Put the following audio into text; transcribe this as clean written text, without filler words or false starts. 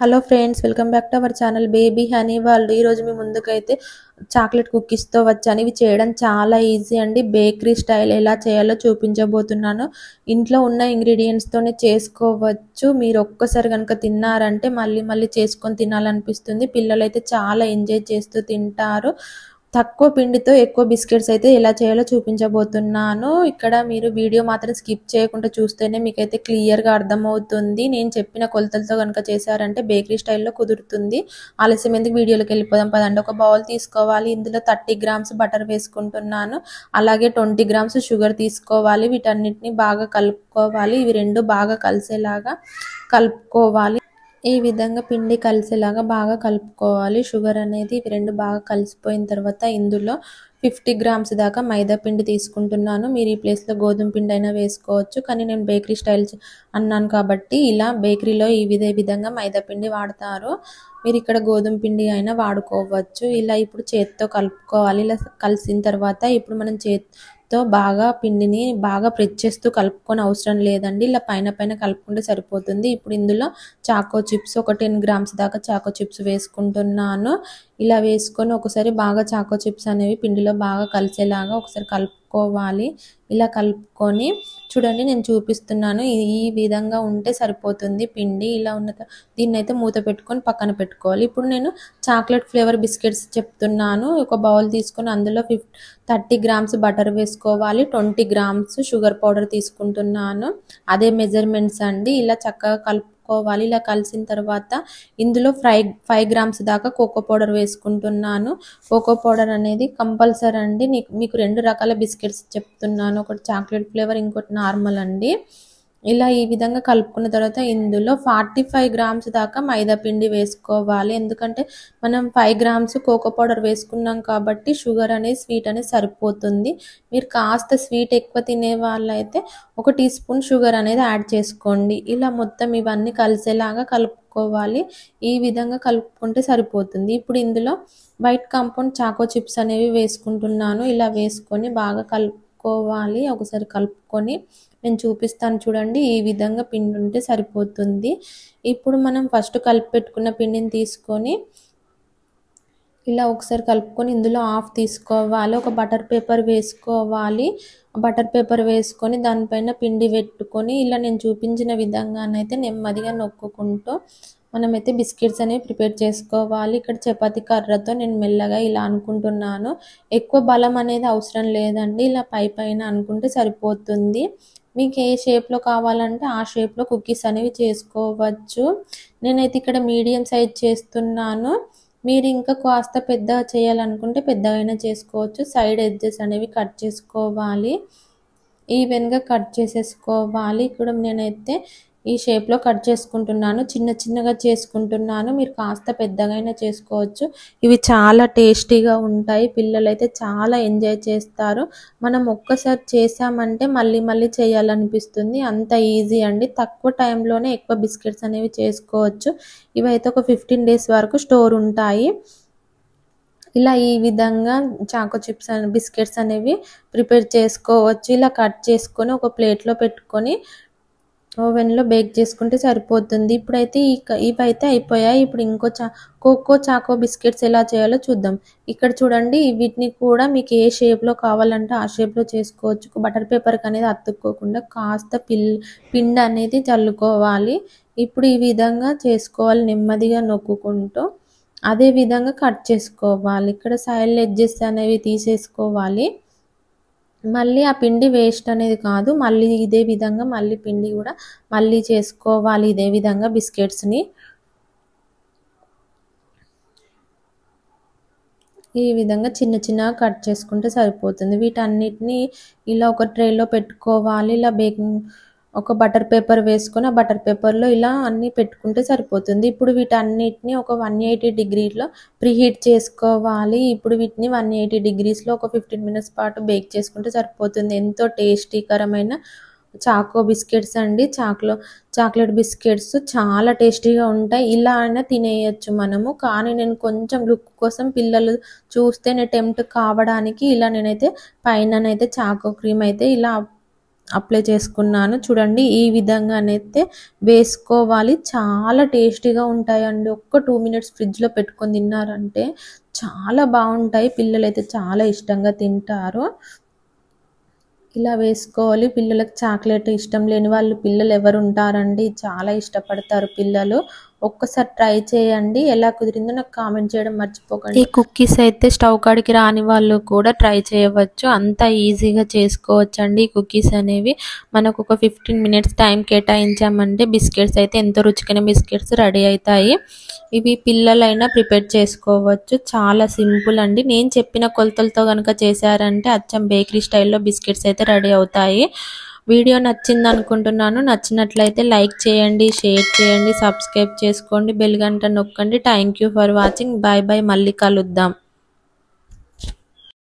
Hello friends, welcome back to our channel baby honey world. ఈరోజు మీ ముందుకైతే chocolate కుకీస్తో వచ్చాను. ఇవి చేయడం చాలా ఈజీ అండి. బేకరీ స్టైల్ ఎలా చేయాలో చూపించబోతున్నాను. ఇంట్లో ఉన్న ఇంగ్రీడియంట్స్తోనే చేసుకోవచ్చు. మీరు ఒక్కసారి కనుక తిన్నారంటే మళ్ళీ మళ్ళీ చేసుకొని తినాలనిపిస్తుంది. పిల్లలైతే చాలా ఎంజాయ్ చేస్తూ తింటారు. తక్కువ పిండితో ఎక్కువ బిస్కెట్స్ అయితే ఎలా చేయాలో చూపించబోతున్నాను. ఇక్కడ మీరు వీడియో మాత్రం స్కిప్ చేయకుండా చూస్తేనే మీకైతే క్లియర్గా అర్థమవుతుంది. నేను చెప్పిన కొలతలతో కనుక చేశారంటే బేకరీ స్టైల్లో కుదురుతుంది. ఆలస్యం ఎందుకు, వీడియోలోకి వెళ్ళిపోదాం పదండి. ఒక బౌల్ తీసుకోవాలి. ఇందులో 30 గ్రామ్స్ బటర్ వేసుకుంటున్నాను. అలాగే 20 గ్రామ్స్ షుగర్ తీసుకోవాలి. వీటన్నిటిని బాగా కలుపుకోవాలి. ఇవి రెండు బాగా కలిసేలాగా కలుపుకోవాలి. ఈ విధంగా పిండి కలిసేలాగా బాగా కలుపుకోవాలి. షుగర్ అనేది ఇవి రెండు బాగా కలిసిపోయిన తర్వాత ఇందులో 50 గ్రామ్స్ దాకా మైదా పిండి తీసుకుంటున్నాను. మీరు ఈ ప్లేస్లో గోధుమ పిండి అయినా వేసుకోవచ్చు, కానీ నేను బేకరీ స్టైల్ అన్నాను కాబట్టి ఇలా బేకరీలో ఈ విధంగా మైదా పిండి వాడతారు. మీరు ఇక్కడ గోధుమ పిండి అయినా వాడుకోవచ్చు. ఇలా ఇప్పుడు చేతితో కలుపుకోవాలి. ఇలా కలిసిన తర్వాత ఇప్పుడు మనం చేతితో బాగా పిండిని బాగా ప్రెస్ చేస్తూ కలుపుకొని అవసరం లేదండి. ఇలా పైన పైన కలుపుకుంటే సరిపోతుంది. ఇప్పుడు ఇందులో చాకో చిప్స్ ఒక 10 గ్రామ్స్ దాకా చాకో చిప్స్ వేసుకుంటున్నాను. ఇలా వేసుకొని ఒకసారి బాగా చాకో చిప్స్ అనేవి పిండిలో బాగా కలిసేలాగా ఒకసారి కలుపుకోవాలి. ఇలా కలుపుకొని చూడండి, నేను చూపిస్తున్నాను. ఈ విధంగా ఉంటే సరిపోతుంది పిండి. ఇలా ఉన్న దీన్ని అయితే మూత పెట్టుకొని పక్కన పెట్టుకోవాలి. ఇప్పుడు నేను చాక్లెట్ ఫ్లేవర్ బిస్కెట్స్ చెప్తున్నాను. ఒక బౌల్ తీసుకొని అందులో 30 గ్రామ్స్ బటర్ వేసుకోవాలి. 20 గ్రామ్స్ షుగర్ పౌడర్ తీసుకుంటున్నాను. అదే మెజర్మెంట్స్ అండి. ఇలా చక్కగా కలుపుకోవాలి. ఇలా కలిసిన తర్వాత ఇందులో 5 గ్రామ్స్ దాకా కోకో పౌడర్ వేసుకుంటున్నాను. కోకో పౌడర్ అనేది కంపల్సరీ అండి. మీకు రెండు రకాల బిస్కెట్స్ చెప్తున్నాను, ఒకటి చాక్లెట్ ఫ్లేవర్, ఇంకోటి నార్మల్ అండి. ఇలా ఈ విధంగా కలుపుకున్న తర్వాత ఇందులో 45 గ్రామ్స్ దాకా మైదా పిండి వేసుకోవాలి. ఎందుకంటే మనం 5 గ్రామ్స్ కోకో పౌడర్ వేసుకున్నాం కాబట్టి షుగర్ అనేది స్వీట్ అనేది సరిపోతుంది. మీరు కాస్త స్వీట్ ఎక్కువ తినే వాళ్ళైతే 1 టీ స్పూన్ షుగర్ అనేది యాడ్ చేసుకోండి. ఇలా మొత్తం ఇవన్నీ కలిసేలాగా కలుపుకోవాలి. ఈ విధంగా కలుపుకుంటే సరిపోతుంది. ఇప్పుడు ఇందులో వైట్ కాంపౌండ్ చాకో చిప్స్ అనేవి వేసుకుంటున్నాను. ఇలా వేసుకొని బాగా కలుపుకోవాలి. ఒకసారి కలుపుకొని నేను చూపిస్తాను చూడండి. ఈ విధంగా పిండి ఉంటే సరిపోతుంది. ఇప్పుడు మనం ఫస్ట్ కలిపి పెట్టుకున్న పిండిని తీసుకొని ఇలా ఒకసారి కలుపుకొని ఇందులో హాఫ్ తీసుకోవాలి. ఒక బటర్ పేపర్ వేసుకోవాలి. బటర్ పేపర్ వేసుకొని దానిపైన పిండి పెట్టుకొని ఇలా నేను చూపించిన విధంగానైతే నెమ్మదిగా నొక్కుకుంటూ మనమైతే బిస్కెట్స్ అనేవి ప్రిపేర్ చేసుకోవాలి. ఇక్కడ చపాతీ కర్రతో నేను మెల్లగా ఇలా అనుకుంటున్నాను. ఎక్కువ బలం అనేది అవసరం లేదండి. ఇలా పైన అనుకుంటే సరిపోతుంది. మీకు ఏ షేప్లో కావాలంటే ఆ షేప్లో కుకీస్ అనేవి చేసుకోవచ్చు. నేనైతే ఇక్కడ మీడియం సైజ్ చేస్తున్నాను. మీరు ఇంకా కాస్త పెద్దగా చేయాలనుకుంటే పెద్దగా చేసుకోవచ్చు. సైడ్ ఎడ్జెస్ అనేవి కట్ చేసుకోవాలి. ఈవెన్గా కట్ చేసేసుకోవాలి. ఇక్కడ నేనైతే ఈ షేప్లో కట్ చేసుకుంటున్నాను. చిన్న చిన్నగా చేసుకుంటున్నాను. మీరు కాస్త పెద్దగా చేసుకోవచ్చు. ఇవి చాలా టేస్టీగా ఉంటాయి. పిల్లలైతే చాలా ఎంజాయ్ చేస్తారు. మనం ఒక్కసారి చేసామంటే మళ్ళీ మళ్ళీ చేయాలనిపిస్తుంది. అంత ఈజీ అండి. తక్కువ టైంలోనే ఎక్కువ బిస్కెట్స్ అనేవి చేసుకోవచ్చు. ఇవైతే ఒక 15 డేస్ వరకు స్టోర్ ఉంటాయి. ఇలా ఈ విధంగా చాకో చిప్స్ బిస్కెట్స్ అనేవి ప్రిపేర్ చేసుకోవచ్చు. ఇలా కట్ చేసుకొని ఒక ప్లేట్లో పెట్టుకొని ఓవెన్లో బేక్ చేసుకుంటే సరిపోతుంది. ఇప్పుడైతే ఇవైతే అయిపోయాయి. ఇప్పుడు ఇంకో కోకో చాకో బిస్కెట్స్ ఎలా చేయాలో చూద్దాం. ఇక్కడ చూడండి, వీటిని కూడా మీకు ఏ షేప్లో కావాలంటే ఆ షేప్లో చేసుకోవచ్చు. బటర్ పేపర్కి అనేది అతుక్కోకుండా కాస్త పిండి అనేది చల్లుకోవాలి. ఇప్పుడు ఈ విధంగా చేసుకోవాలి, నెమ్మదిగా నొక్కుకుంటూ. అదే విధంగా కట్ చేసుకోవాలి. ఇక్కడ సైడ్ ఎడ్జెస్ అనేవి తీసేసుకోవాలి. మళ్ళీ ఆ పిండి వేస్ట్ అనేది కాదు. మళ్ళీ ఇదే విధంగా మళ్ళీ పిండి కూడా మళ్ళీ చేసుకోవాలి. ఇదే విధంగా బిస్కెట్స్ని ఈ విధంగా చిన్న చిన్నగా కట్ చేసుకుంటే సరిపోతుంది. వీటన్నిటిని ఇలా ఒక ట్రేలో పెట్టుకోవాలి. ఇలా బేకింగ్ ఒక బటర్ పేపర్ వేసుకొని ఆ బటర్ పేపర్లో ఇలా అన్నీ పెట్టుకుంటే సరిపోతుంది. ఇప్పుడు వీటన్నిటిని ఒక 180 డిగ్రీలో ప్రీహీట్ చేసుకోవాలి. ఇప్పుడు వీటిని 180 డిగ్రీస్లో ఒక 15 మినిట్స్ పాటు బేక్ చేసుకుంటే సరిపోతుంది. ఎంతో టేస్టీకరమైన చాకో బిస్కెట్స్ అండి. చాక్లెట్ బిస్కెట్స్ చాలా టేస్టీగా ఉంటాయి. ఇలా అయినా తినేయచ్చు మనము. కానీ నేను కొంచెం లుక్ కోసం పిల్లలు చూస్తేనే టెంప్ట్ కావడానికి ఇలా నేనైతే పైననైతే చాకో క్రీమ్ అయితే ఇలా అప్లై చేసుకున్నాను. చూడండి ఈ విధంగానైతే వేసుకోవాలి. చాలా టేస్టీగా ఉంటాయండి. ఒక్క 2 మినిట్స్ ఫ్రిడ్జ్‌లో పెట్టుకొని తిన్నారంటే చాలా బాగుంటాయి. పిల్లలైతే చాలా ఇష్టంగా తింటారు. ఇలా వేసుకోవాలి. పిల్లలకు చాక్లెట్ ఇష్టం లేని వాళ్ళు పిల్లలు ఎవరు ఉంటారండి? చాలా ఇష్టపడతారు పిల్లలు. ఒక్కసారి ట్రై చేయండి. ఎలా కుదిరిందో నాకు కామెంట్ చేయడం మర్చిపోకండి. ఈ కుక్కీస్ అయితే స్టవ్ కాడికి రాని వాళ్ళు కూడా ట్రై చేయవచ్చు. అంత ఈజీగా చేసుకోవచ్చండి ఈ కుక్కీస్ అనేవి. మనకు ఒక 15 మినిట్స్ టైం కేటాయించామంటే బిస్కెట్స్ అయితే ఎంతో రుచికైన బిస్కెట్స్ రెడీ అవుతాయి. ఇవి పిల్లలైనా ప్రిపేర్ చేసుకోవచ్చు. చాలా సింపుల్ అండి. నేను చెప్పిన కొలతలతో కనుక చేశారంటే అచ్చం బేకరీ స్టైల్లో బిస్కెట్స్ అయితే రెడీ అవుతాయి. వీడియో నచ్చింది అనుకుంటున్నాను. నచ్చినట్లయితే లైక్ చేయండి, షేర్ చేయండి, సబ్స్క్రైబ్ చేసుకోండి, బెల్ గంట నొక్కండి. Thank you for watching. Bye bye. మళ్ళీ కలుద్దాం.